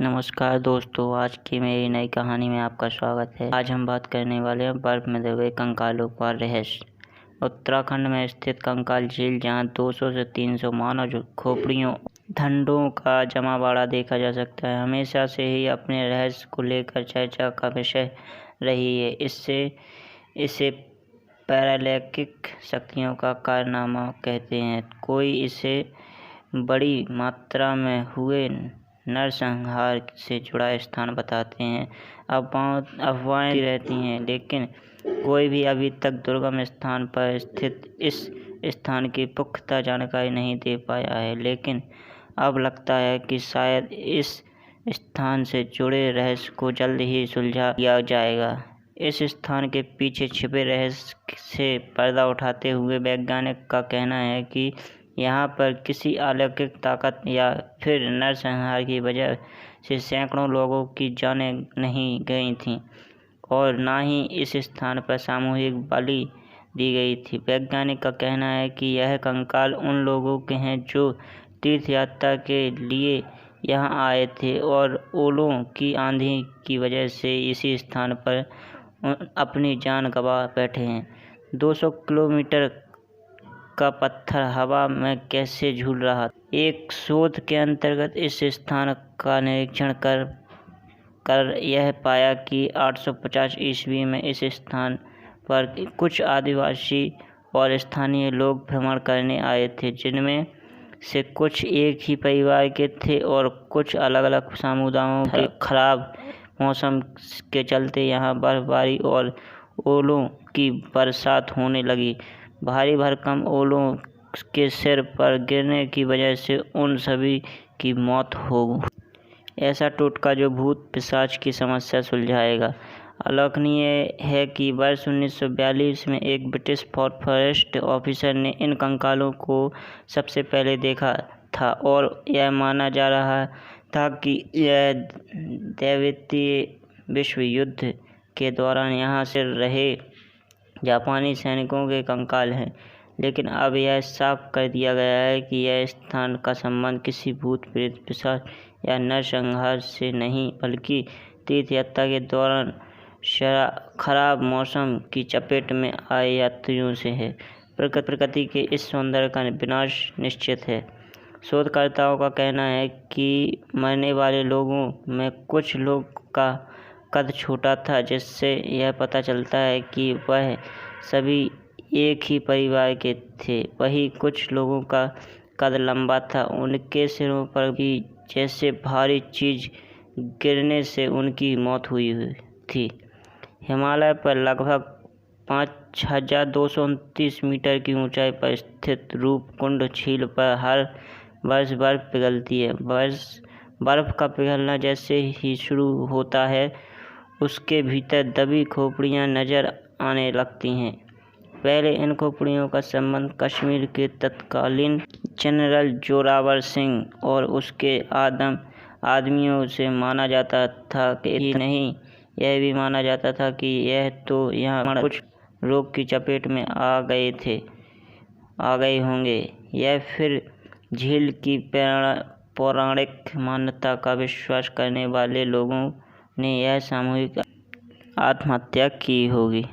नमस्कार दोस्तों, आज की मेरी नई कहानी में आपका स्वागत है। आज हम बात करने वाले हैं बर्फ में दबे कंकालों का रहस्य। उत्तराखंड में स्थित कंकाल झील, जहां 200 से 300 मानव खोपड़ियों ढंडों का जमावड़ा देखा जा सकता है, हमेशा से ही अपने रहस्य को लेकर चर्चा का विषय रही है। इसे पैरालौकिक शक्तियों का कारनामा कहते हैं। कोई इसे बड़ी मात्रा में हुए नरसंहार से जुड़ा स्थान बताते हैं। अफवाहें रहती हैं, लेकिन कोई भी अभी तक दुर्गम स्थान पर स्थित इस स्थान की पुख्ता जानकारी नहीं दे पाया है। लेकिन अब लगता है कि शायद इस स्थान से जुड़े रहस्य को जल्द ही सुलझा लिया जाएगा। इस स्थान के पीछे छिपे रहस्य से पर्दा उठाते हुए वैज्ञानिक का कहना है कि यहाँ पर किसी अलौकिक ताकत या फिर नरसंहार की वजह से सैकड़ों लोगों की जानें नहीं गई थीं और ना ही इस स्थान पर सामूहिक बलि दी गई थी। वैज्ञानिक का कहना है कि यह कंकाल उन लोगों के हैं जो तीर्थ यात्रा के लिए यहाँ आए थे और ओलों की आंधी की वजह से इसी स्थान पर अपनी जान गंवा बैठे हैं। 200 किलोमीटर का पत्थर हवा में कैसे झूल रहा। एक शोध के अंतर्गत इस स्थान का निरीक्षण कर यह पाया कि 850 ईस्वी में इस स्थान पर कुछ आदिवासी और स्थानीय लोग भ्रमण करने आए थे, जिनमें से कुछ एक ही परिवार के थे और कुछ अलग अलग समुदायों के। खराब मौसम के चलते यहाँ बर्फबारी और ओलों की बरसात होने लगी। भारी भरकम ओलों के सिर पर गिरने की वजह से उन सभी की मौत हो गई। ऐसा टोटका जो भूत पिशाच की समस्या सुलझाएगा। उल्लेखनीय है कि वर्ष 1942 में एक ब्रिटिश फॉरेस्ट ऑफिसर ने इन कंकालों को सबसे पहले देखा था और यह माना जा रहा था कि यह द्वितीय विश्व युद्ध के दौरान यहाँ से रहे जापानी सैनिकों के कंकाल हैं। लेकिन अब यह साफ कर दिया गया है कि यह स्थान का संबंध किसी भूत प्रेत पिशाच या नरसंहार से नहीं, बल्कि तीर्थ यात्रा के दौरान खराब मौसम की चपेट में आए यात्रियों से है। प्रकृति के इस सौंदर्य का विनाश निश्चित है। शोधकर्ताओं का कहना है कि मरने वाले लोगों में कुछ लोग का कद छोटा था, जिससे यह पता चलता है कि वह सभी एक ही परिवार के थे। वहीं कुछ लोगों का कद लंबा था। उनके सिरों पर भी जैसे भारी चीज गिरने से उनकी मौत हुई थी। हिमालय पर लगभग 5229 मीटर की ऊंचाई पर स्थित रूपकुंड झील पर हर वर्ष बर्फ पिघलती है। बर्फ का पिघलना जैसे ही शुरू होता है, उसके भीतर दबी खोपड़ियाँ नजर आने लगती हैं। पहले इन खोपड़ियों का संबंध कश्मीर के तत्कालीन जनरल जोरावर सिंह और उसके आदमियों से माना जाता था कि ही नहीं, यह भी माना जाता था कि यह तो यहाँ कुछ रोग की चपेट में आ गए होंगे। यह फिर झील की पौराणिक मान्यता का विश्वास करने वाले लोगों ने यह सामूहिक आत्महत्या की होगी।